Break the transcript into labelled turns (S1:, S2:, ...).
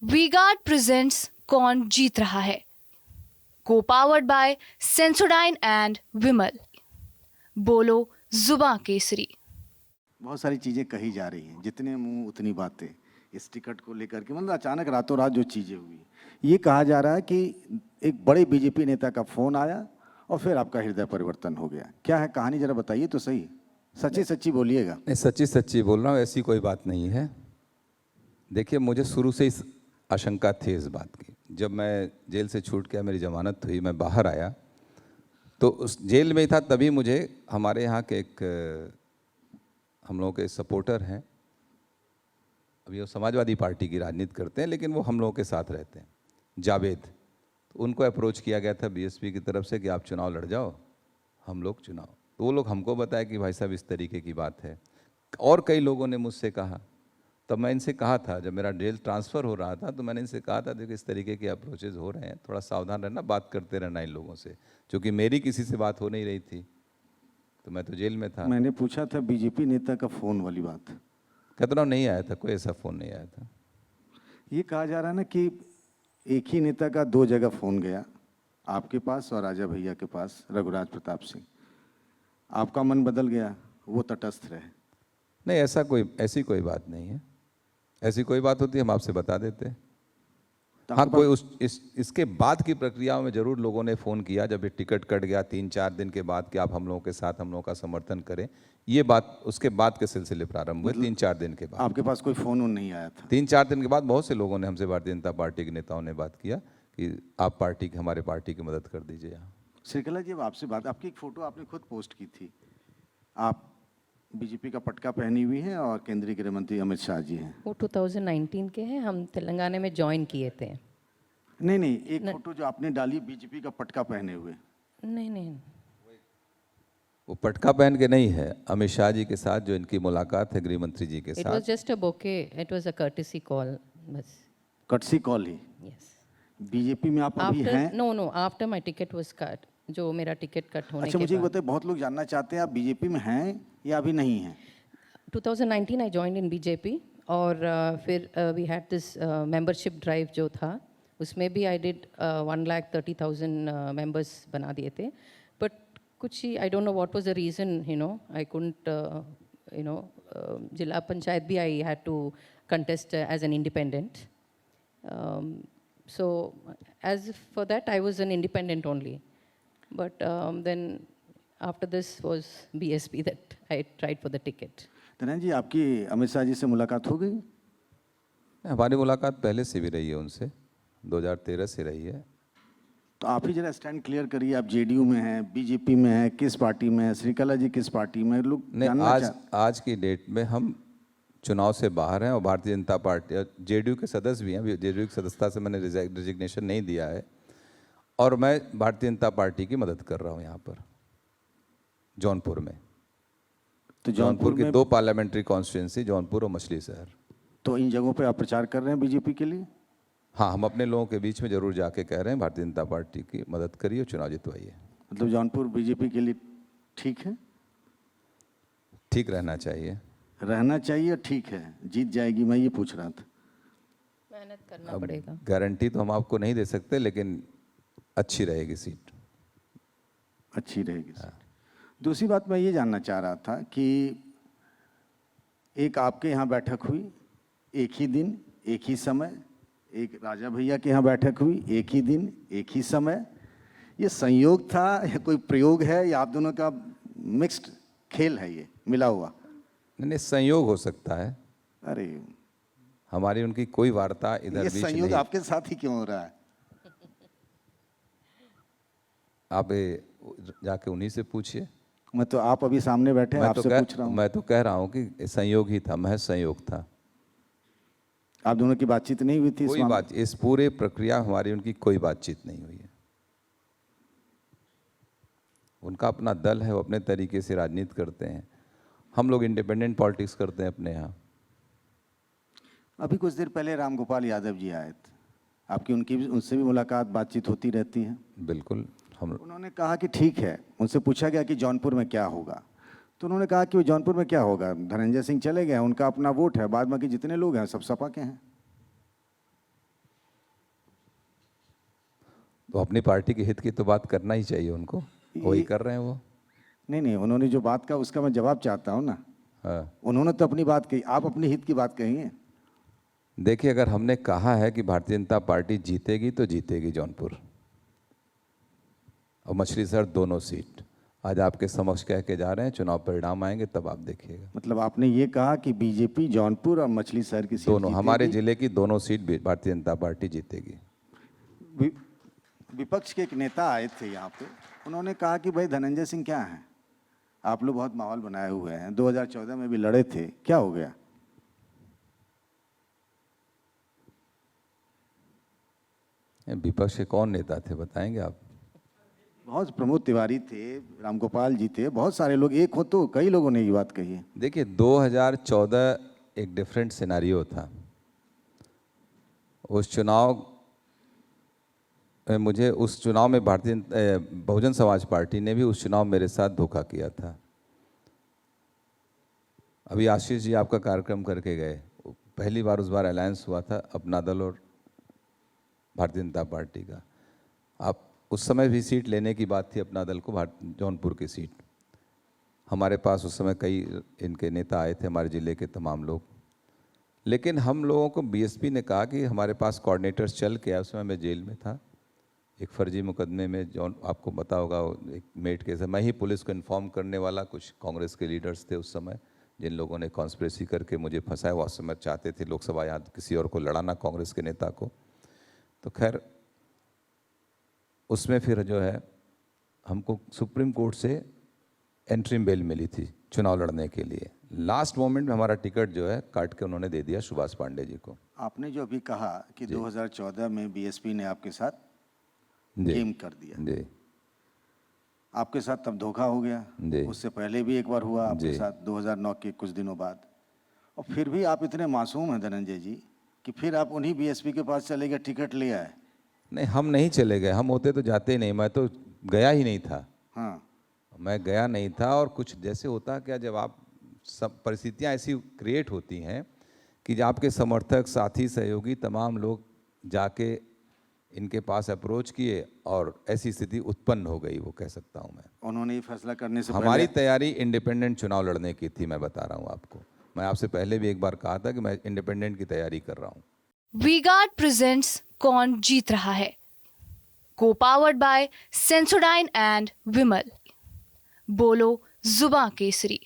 S1: V-Guard presents कौन जीत रहा है, को पावर्ड बाय सेंसोडाइन एंड विमल। बोलो जुबां केसरी।
S2: बहुत सारी चीज़ें कही जा रही हैं, जितने मुंह उतनी बातें। इस टिकट को लेकर के मतलब अचानक रातों रात जो चीज़ें हुई, ये कहा जा रहा है कि एक बड़े बीजेपी नेता का फ़ोन आया और फिर आपका हृदय परिवर्तन हो गया। क्या है कहानी, जरा बताइए तो सही, सच्ची सच्ची बोलिएगा।
S3: नहीं, सच्ची सच्ची बोल रहा हूँ, ऐसी कोई बात नहीं है। देखिए, मुझे शुरू से इस आशंका थी इस बात की। जब मैं जेल से छूट के मेरी जमानत हुई, मैं बाहर आया तो उस जेल में ही था, तभी मुझे हमारे यहाँ के एक हम लोगों के सपोर्टर हैं, अभी वो समाजवादी पार्टी की राजनीति करते हैं, लेकिन वो हम लोगों के साथ रहते हैं, जावेद। तो उनको अप्रोच किया गया था बीएसपी की तरफ से कि आप चुनाव लड़ जाओ, हम लोग चुनाव। तो वो लोग हमको बताया कि भाई साहब इस तरीके की बात है। और कई लोगों ने मुझसे कहा, तब मैं इनसे कहा था, जब मेरा जेल ट्रांसफ़र हो रहा था तो मैंने इनसे कहा था, देखो इस तरीके के अप्रोचेज हो रहे हैं, थोड़ा सावधान रहना, बात करते रहना इन लोगों से, क्योंकि मेरी किसी से बात हो नहीं रही थी, तो मैं तो जेल में था।
S2: मैंने पूछा था बीजेपी नेता का फ़ोन वाली बात,
S3: कहता रहा नहीं आया था, कोई ऐसा फ़ोन नहीं आया था।
S2: ये कहा जा रहा है ना कि एक ही नेता का दो जगह फ़ोन गया, आपके पास और राजा भैया के पास, रघुराज प्रताप सिंह। आपका मन बदल गया, वो तटस्थ रहे।
S3: नहीं, ऐसी कोई बात नहीं है। ऐसी कोई बात होती हम आपसे बता देते।
S2: तो
S3: हाँ,
S2: आपके
S3: कोई इसके बाद की प्रक्रिया में जरूर लोगों ने फ़ोन किया, जब ये टिकट कट गया 3-4 दिन के बाद कि आप हम लोगों के साथ हम लोगों का समर्थन करें। ये बात उसके बाद के सिलसिले प्रारंभ हुए, 3-4 दिन के बाद।
S2: आपके पास कोई फ़ोन वोन नहीं आया था?
S3: 3-4 दिन के बाद बहुत से लोगों ने हमसे, भारतीय जनता पार्टी के नेताओं ने बात किया कि आप हमारे पार्टी की मदद कर दीजिए यहाँ।
S2: श्रीकला जी, अब आपसे बात, आपकी एक फ़ोटो आपने खुद पोस्ट की थी, आप बीजेपी का पटका पहनी हुई हैं और केंद्रीय गृह मंत्री अमित शाह जी हैं।
S4: वो 2019 के हैं, हम तेलंगाना में ज्वाइन किए थे।
S2: नहीं नहीं, एक फोटो जो आपने डाली बीजेपी का पटका पहने हुए।
S4: नहीं नहीं,
S3: वो पटका पहन के नहीं है, अमित शाह जी के साथ जो इनकी मुलाकात है गृह मंत्री जी के
S4: इट वाज
S3: साथ।
S4: Just a bouquet, it was a courtesy call बस।
S2: कटसी कॉल ही।
S4: यस,
S2: बीजेपी में आप अभी
S4: आफ्टर
S2: हैं?
S4: No no, after my ticket was cut, जो मेरा टिकट कट होने
S2: अच्छा,
S4: के
S2: मुझे
S4: बाद।
S2: बताइए, बहुत लोग जानना चाहते हैं आप बीजेपी में हैं या अभी नहीं हैं?
S4: 2019 आई जॉइंड इन बीजेपी, और फिर we had this membership drive जो था, उसमें भी आई डिड 1,30,000 मेंबर्स बना दिए थे। बट कुछ ही, I don't know what was the reason, I couldn't, जिला पंचायत भी I had to contest as an independent. So as for that, I was an independent only. But then after this was BSP that I tried for the ticket.
S2: Dhananjay ji, आपकी अमित शाह जी से मुलाकात हो गई?
S3: हमारी मुलाकात पहले से भी रही है उनसे, 2013 से रही है।
S2: तो आप ही जरा स्टैंड क्लियर करिए, आप जेडीयू में हैं, बीजेपी में हैं, किस पार्टी में हैं? श्रीकला जी किस पार्टी में? लोग
S3: नहीं, आज की डेट में हम चुनाव से बाहर हैं और भारतीय जनता पार्टी, जेडीयू के सदस्य भी हैं। जेडीयू की सदस्यता से मैंने रिजिग्नेशन नहीं दिया है, और मैं भारतीय जनता पार्टी की मदद कर रहा हूँ यहाँ पर जौनपुर में।
S2: तो
S3: जौनपुर की 2 पार्लियामेंट्री कॉन्स्टिट्यूंसी, जौनपुर और मछली शहर।
S2: तो इन जगहों पे आप प्रचार कर रहे हैं बीजेपी के लिए?
S3: हाँ, हम अपने लोगों के बीच में जरूर जाके कह रहे हैं भारतीय जनता पार्टी की मदद करिए, चुनाव जितवाइए।
S2: मतलब जौनपुर बीजेपी के लिए ठीक है?
S3: ठीक रहना चाहिए।
S2: रहना चाहिए, ठीक है, जीत जाएगी, मैं ये पूछ रहा था।
S4: मेहनत करना पड़ेगा।
S3: गारंटी तो हम आपको नहीं दे सकते, लेकिन अच्छी रहेगी सीट।
S2: अच्छी रहेगी सीट। दूसरी बात मैं ये जानना चाह रहा था कि एक आपके यहाँ बैठक हुई, एक ही दिन एक ही समय, एक राजा भैया के यहाँ बैठक हुई, एक ही दिन एक ही समय। ये संयोग था या कोई प्रयोग है, या आप दोनों का मिक्स्ड खेल है, ये मिला हुआ?
S3: नहीं, संयोग हो सकता है।
S2: अरे,
S3: हमारी उनकी कोई वार्ता इधर
S2: ये
S3: बीच
S2: संयोग
S3: नहीं।
S2: आपके साथ ही क्यों हो रहा है?
S3: आप जाके उन्हीं से पूछिए।
S2: मैं तो, आप अभी सामने बैठे हैं, आपसे पूछ रहा हूँ।
S3: मैं तो कह रहा हूँ कि संयोग ही था, महज संयोग था।
S2: आप दोनों की बातचीत नहीं हुई थी?
S3: कोई बात, इस पूरे प्रक्रिया हमारी उनकी कोई बातचीत नहीं हुई है। उनका अपना दल है, वो अपने तरीके से राजनीति करते हैं, हम लोग इंडिपेंडेंट पॉलिटिक्स करते हैं अपने यहाँ।
S2: अभी कुछ देर पहले रामगोपाल यादव जी आए थे, आपकी उनसे भी मुलाकात बातचीत होती रहती है?
S3: बिल्कुल।
S2: उन्होंने कहा कि ठीक है, उनसे पूछा गया कि जौनपुर में क्या होगा, तो उन्होंने कहा कि जौनपुर में क्या होगा, धनंजय सिंह चले गए, उनका अपना वोट है, बाद बाकी जितने लोग हैं सब सपा के हैं।
S3: तो अपनी पार्टी के हित की तो बात करना ही चाहिए उनको, वही कर रहे हैं वो।
S2: नहीं नहीं, उन्होंने जो बात कहा उसका मैं जवाब चाहता हूँ ना।
S3: हाँ,
S2: उन्होंने तो अपनी बात कही, आप अपनी हित की बात कही है।
S3: देखिए, अगर हमने कहा है कि भारतीय जनता पार्टी जीतेगी तो जीतेगी जौनपुर और मछलीशहर दोनों सीट। आज आपके समक्ष कह के जा रहे हैं, चुनाव परिणाम आएंगे तब आप देखिएगा।
S2: मतलब आपने ये कहा कि बीजेपी जौनपुर और मछलीशहर की सीट
S3: दोनों, हमारे
S2: जीतेगी।
S3: जिले की दोनों सीट भी भारतीय जनता पार्टी जीतेगी।
S2: विपक्ष के एक नेता आए थे यहाँ पे, उन्होंने कहा कि भाई धनंजय सिंह क्या हैं, आप लोग बहुत माहौल बनाए हुए हैं, 2014 में भी लड़े थे, क्या हो गया?
S3: विपक्ष के कौन नेता थे बताएंगे आप?
S2: बहुत प्रमोद तिवारी थे, रामगोपाल जी थे, बहुत सारे लोग, एक हो तो कई लोगों ने ये बात कही है।
S3: देखिए, 2014 एक डिफरेंट सिनेरियो था। उस चुनाव मुझे उस चुनाव में भारतीय बहुजन समाज पार्टी ने भी उस चुनाव मेरे साथ धोखा किया था। अभी आशीष जी आपका कार्यक्रम करके गए, पहली बार उस बार अलायंस हुआ था अपना दल और भारतीय जनता पार्टी का। आप उस समय भी सीट लेने की बात थी अपना दल को, जौनपुर की सीट। हमारे पास उस समय कई इनके नेता आए थे, हमारे ज़िले के तमाम लोग, लेकिन हम लोगों को बीएसपी ने कहा कि हमारे पास कोऑर्डिनेटर्स चल के आए। उस समय मैं जेल में था एक फर्जी मुकदमे में, जो आपको पता होगा, एक मेट केस है। मैं ही पुलिस को इन्फॉर्म करने वाला, कुछ कांग्रेस के लीडर्स थे उस समय जिन लोगों ने कॉन्स्पिरेसी करके मुझे फंसाया। उस समय चाहते थे लोकसभा यहाँ किसी और को लड़ाना, कांग्रेस के नेता को। तो खैर उसमें फिर जो है हमको सुप्रीम कोर्ट से एंट्रीम बेल मिली थी चुनाव लड़ने के लिए। लास्ट मोमेंट में हमारा टिकट जो है काट के उन्होंने दे दिया सुभाष पांडे जी को।
S2: आपने जो अभी कहा कि 2014 में बीएसपी ने आपके साथ
S3: जी
S2: गेम कर दिया,
S3: जी
S2: आपके साथ तब धोखा हो गया।
S3: जी
S2: उससे पहले भी एक बार हुआ आपके
S3: जी।
S2: साथ 2009 के कुछ दिनों बाद। और फिर भी आप इतने मासूम हैं धनंजय जी कि फिर आप उन्हीं बीएसपी के पास चले गए, टिकट ले आए।
S3: नहीं, हम नहीं चले गए, हम होते तो जाते ही नहीं, मैं तो गया ही नहीं था।
S2: हाँ,
S3: मैं गया नहीं था। और कुछ जैसे होता क्या, जब आप सब परिस्थितियां ऐसी क्रिएट होती हैं कि जब आपके समर्थक, साथी, सहयोगी तमाम लोग जाके इनके पास अप्रोच किए और ऐसी स्थिति उत्पन्न हो गई, वो कह सकता हूँ मैं।
S2: उन्होंने ये फैसला करने से
S3: हमारी
S2: पहले
S3: तैयारी इंडिपेंडेंट चुनाव लड़ने की थी, मैं बता रहा हूँ आपको। मैं आपसे पहले भी एक बार कहा था कि मैं इंडिपेंडेंट की तैयारी कर रहा हूँ।
S1: वीगार्ड प्रेजेंट्स कौन जीत रहा है, को पावर्ड बाय सेंसोडाइन एंड विमल। बोलो जुबां केसरी।